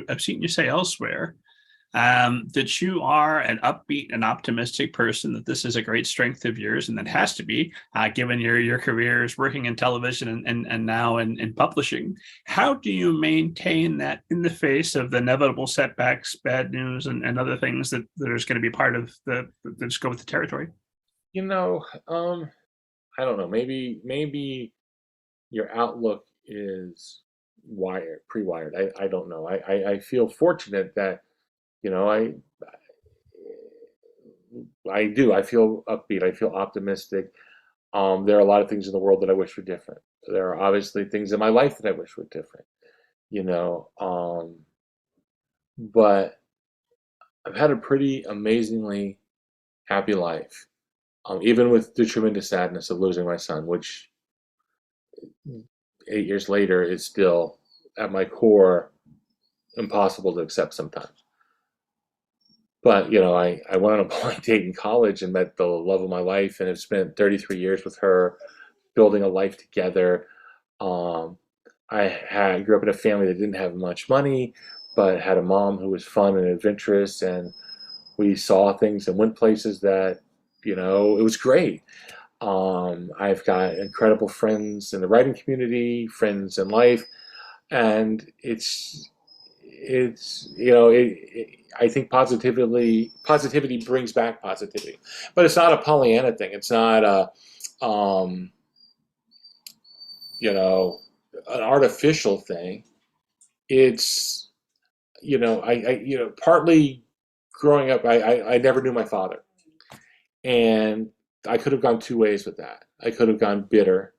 I've seen you say elsewhere that you are an upbeat and optimistic person, that this is a great strength of yours, and that has to be, given your careers working in television and now in publishing. How do you maintain that in the face of the inevitable setbacks, bad news, and other things that there's going to be part of that just go with the territory? You know, I don't know. Maybe your outlook is pre-wired. I don't know. I feel fortunate that, you know, I do. I feel upbeat. I feel optimistic. There are a lot of things in the world that I wish were different. There are obviously things in my life that I wish were different, you know. But I've had a pretty amazingly happy life, even with the tremendous sadness of losing my son, which 8 years later is still at my core impossible to accept sometimes. But, you know, I went on a blind date in college and met the love of my life and have spent 33 years with her, building a life together. Um, I grew up in a family that didn't have much money, but had a mom who was fun and adventurous, and we saw things and went places that, you know, it was great. I've got incredible friends in the writing community, friends in life, and it's you know I think positivity brings back positivity, but it's not a Pollyanna thing. It's not a you know an artificial thing. It's partly growing up. I never knew my father, and I could have gone two ways with that. I could have gone bitter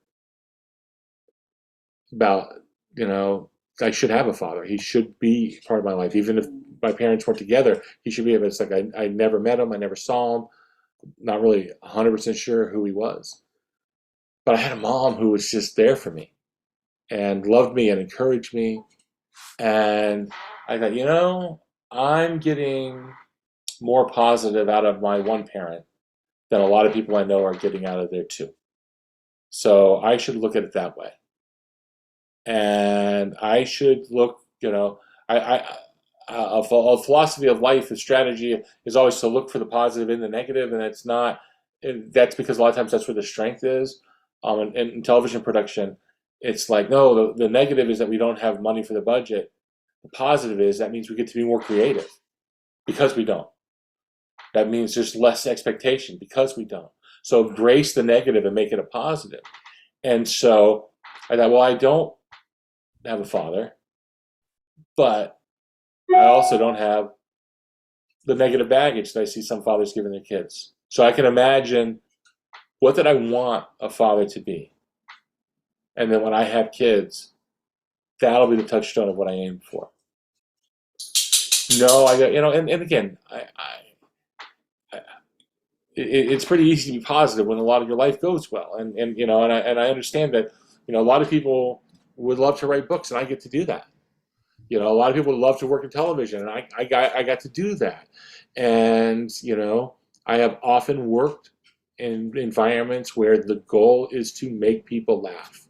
about, you know, I should have a father. He should be part of my life. Even if my parents weren't together, he should be. But it's like I never met him. I never saw him. Not really 100% sure who he was. But I had a mom who was just there for me and loved me and encouraged me. And I thought, you know, I'm getting more positive out of my one parent than a lot of people I know are getting out of their two. So I should look at it that way. And I should look, you know, a philosophy of life, a strategy is always to look for the positive in the negative, and it's not. And that's because a lot of times that's where the strength is. In television production, it's like, no, the negative is that we don't have money for the budget. The positive is that means we get to be more creative because we don't. That means there's less expectation because we don't. So embrace the negative and make it a positive. And so I thought, well, I don't have a father, but I also don't have the negative baggage that I see some fathers giving their kids. So I can imagine, what did I want a father to be? And then when I have kids, that'll be the touchstone of what I aim for. No, I got, you know, and again, it's pretty easy to be positive when a lot of your life goes well. And you know, and I understand that, you know, a lot of people would love to write books, and I get to do that. You know, a lot of people would love to work in television, and I got to do that. And, you know, I have often worked in environments where the goal is to make people laugh.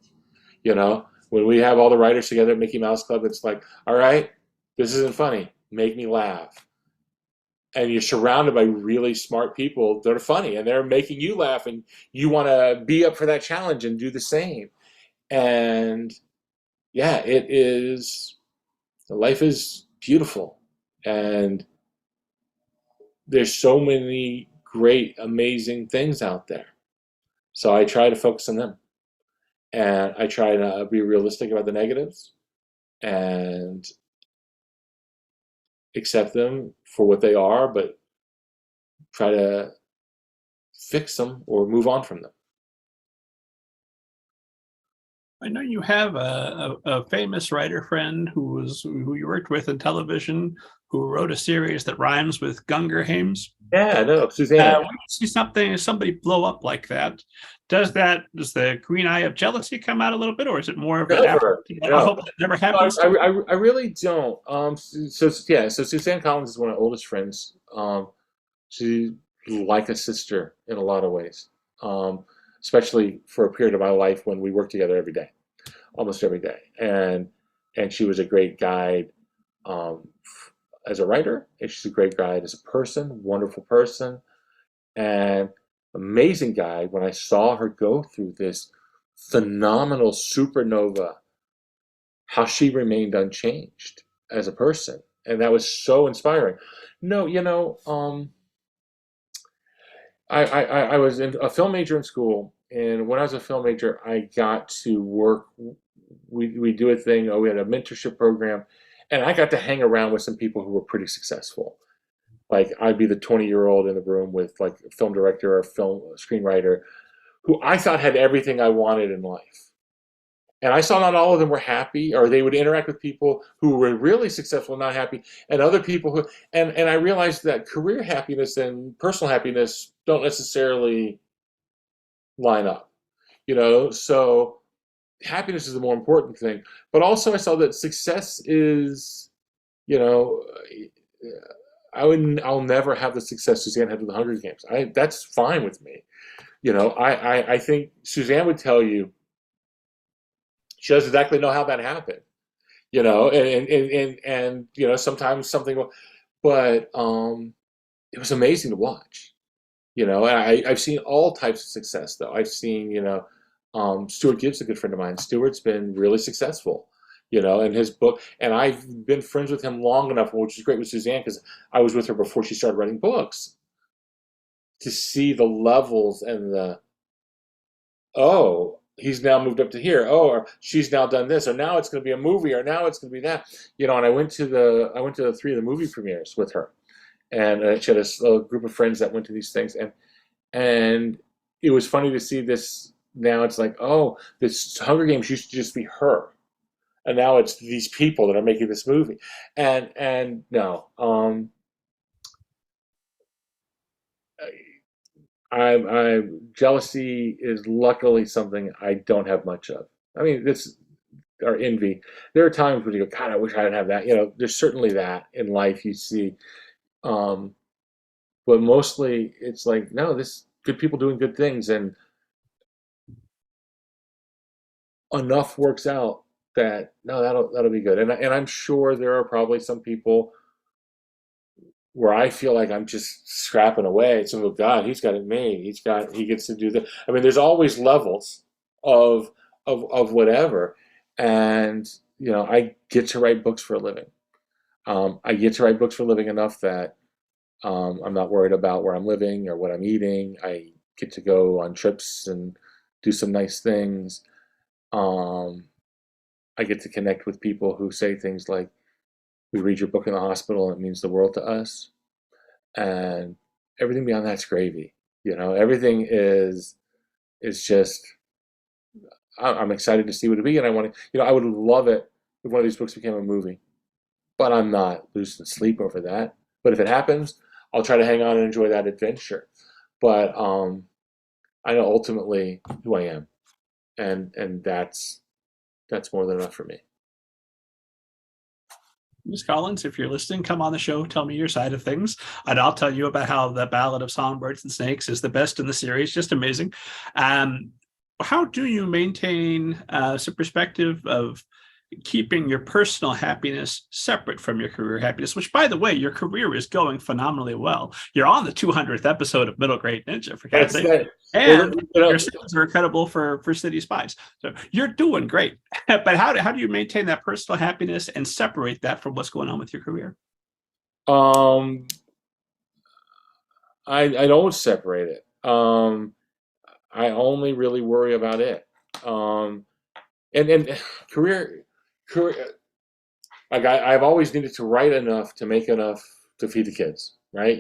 You know, when we have all the writers together at Mickey Mouse Club, it's like, all right, this isn't funny, make me laugh. And you're surrounded by really smart people that are funny, and they're making you laugh, and you want to be up for that challenge and do the same. And yeah, life is beautiful, and there's so many great, amazing things out there. So I try to focus on them, and I try to be realistic about the negatives and accept them for what they are, but try to fix them or move on from them. I know you have a famous writer friend who you worked with in television, who wrote a series that rhymes with Gungerhames. Yeah, no, Suzanne. When you see somebody blow up like that, does the green eye of jealousy come out a little bit, or is it more of an Never. I No. hope that never No, happens? I really don't. So yeah, so Suzanne Collins is one of my oldest friends. She's like a sister in a lot of ways, especially for a period of my life when we worked together every day, almost every day, and she was a great guide. as a writer, and she's a great guide as a person, wonderful person, and amazing guide. When I saw her go through this phenomenal supernova, how she remained unchanged as a person, and that was so inspiring. No, I was a film major in school, and when I was a film major, I got to work. We do a thing. We had a mentorship program, and I got to hang around with some people who were pretty successful. Like I'd be the 20-year-old in the room with like a film director or a film screenwriter who I thought had everything I wanted in life. And I saw not all of them were happy, or they would interact with people who were really successful and not happy, and other people who, and I realized that career happiness and personal happiness don't necessarily line up, so happiness is the more important thing. But also I saw that success is, you know, I'll never have the success Suzanne had with the Hunger Games. That's fine with me. I think Suzanne would tell you she doesn't exactly know how that happened. And sometimes something, but it was amazing to watch. And I've seen all types of success though. I've seen, Stuart Gibbs, a good friend of mine. Stuart's been really successful, in his book, and I've been friends with him long enough, which is great with Suzanne because I was with her before she started writing books, to see the levels and oh, he's now moved up to here. Oh, or she's now done this, or now it's going to be a movie, or now it's going to be that. And I went to the 3 of the movie premieres with her, and she had a group of friends that went to these things, and it was funny to see this. Now it's like, oh, this Hunger Games used to just be her, and now it's these people that are making this movie, and no, I jealousy is luckily something I don't have much of. I mean, this or envy. There are times when you go, God, I wish I didn't have that. There's certainly that in life you see, um, but mostly it's like, no, this good people doing good things, and enough works out that no, that'll be good. And I'm sure there are probably some people where I feel like I'm just scrapping away. So, oh God, he's got it made. He gets to do that. I mean, there's always levels of whatever, and I get to write books for a living. I get to write books for a living enough that I'm not worried about where I'm living or what I'm eating. I get to go on trips and do some nice things. Um, I get to connect with people who say things like, "We read your book in the hospital, and it means the world to us." And everything beyond that's gravy. Everything is just. I'm excited to see what it'll be, and I want to. I would love it if one of these books became a movie, but I'm not losing sleep over that. But if it happens, I'll try to hang on and enjoy that adventure. But I know ultimately who I am, and that's more than enough for me. Ms. Collins, if you're listening, come on the show, tell me your side of things, and I'll tell you about how the Ballad of Songbirds and Snakes is the best in the series. Just amazing. How do you maintain some perspective of keeping your personal happiness separate from your career happiness, which, by the way, your career is going phenomenally well. You're on the 200th episode of Middle Grade Ninja, for God's sake. And your sales are incredible for City Spies. So you're doing great. But how do you maintain that personal happiness and separate that from what's going on with your career? I don't separate it. I only really worry about it. And career, like I've always needed to write enough to make enough to feed the kids, right?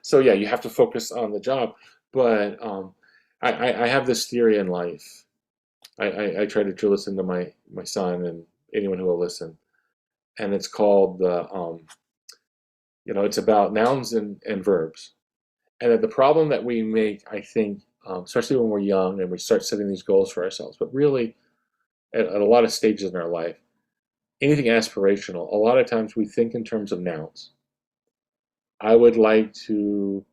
So yeah, you have to focus on the job. But I have this theory in life. I try to drill this into my son and anyone who will listen, and it's called it's about nouns and verbs, and that the problem that we make, I think, especially when we're young and we start setting these goals for ourselves, but really at a lot of stages in our life, anything aspirational, a lot of times we think in terms of nouns. I would like to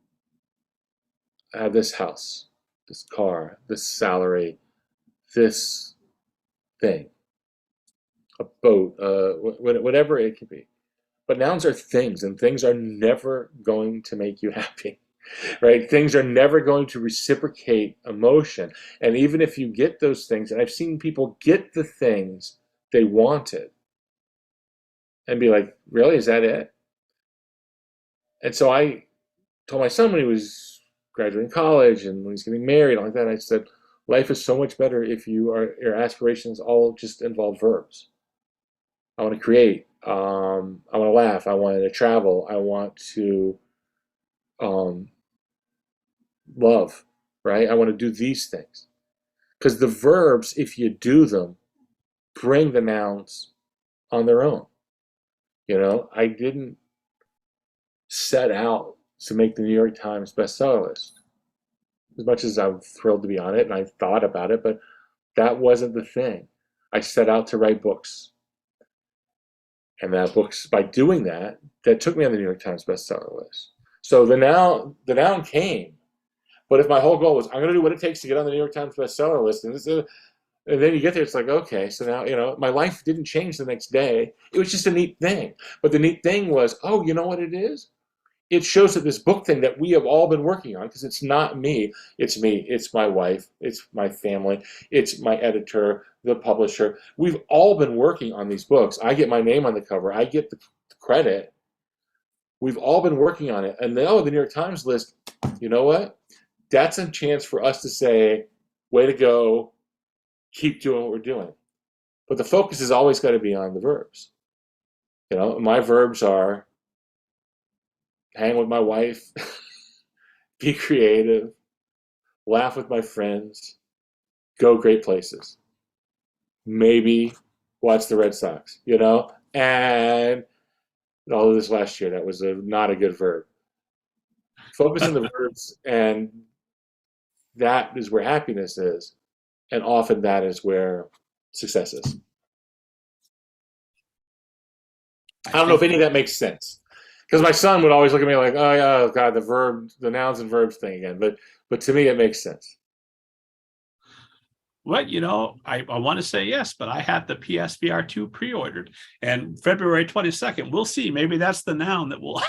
have this house, this car, this salary, this thing, a boat, whatever it could be. But nouns are things, and things are never going to make you happy, right? Things are never going to reciprocate emotion. And even if you get those things, and I've seen people get the things they wanted and be like, really, is that it? And so I told my son when he was graduating college and when he's getting married and like that, I said, life is so much better if your aspirations all just involve verbs. I want to create. I want to laugh. I want to travel. I want to love, right? I want to do these things. Because the verbs, if you do them, bring the nouns on their own. You know, I didn't set out to make the New York Times bestseller list. As much as I'm thrilled to be on it and I thought about it, but that wasn't the thing. I set out to write books. And that books, by doing that, that took me on the New York Times bestseller list. So the noun came. But if my whole goal was, I'm going to do what it takes to get on the New York Times bestseller list, and then you get there, it's like, okay, so now, you know, my life didn't change the next day. It was just a neat thing. But the neat thing was, oh, you know what it is? It shows that this book thing that we have all been working on, because it's not me, it's my wife, it's my family, it's my editor, the publisher. We've all been working on these books. I get my name on the cover. I get the credit. We've all been working on it. And now the New York Times list, you know what? That's a chance for us to say, way to go, keep doing what we're doing. But the focus has always got to be on the verbs. You know, my verbs are hang with my wife, be creative, laugh with my friends, go great places. Maybe watch the Red Sox, you know? And all of this last year, that was not a good verb. Focus on the verbs, and that is where happiness is. And often that is where success is. I don't know if any of that makes sense. Because my son would always look at me like, oh yeah, God, the nouns and verbs thing again. But to me, it makes sense. Well, you know, I want to say yes, but I have the PSVR2 pre-ordered, and February 22nd, we'll see. Maybe that's the noun that will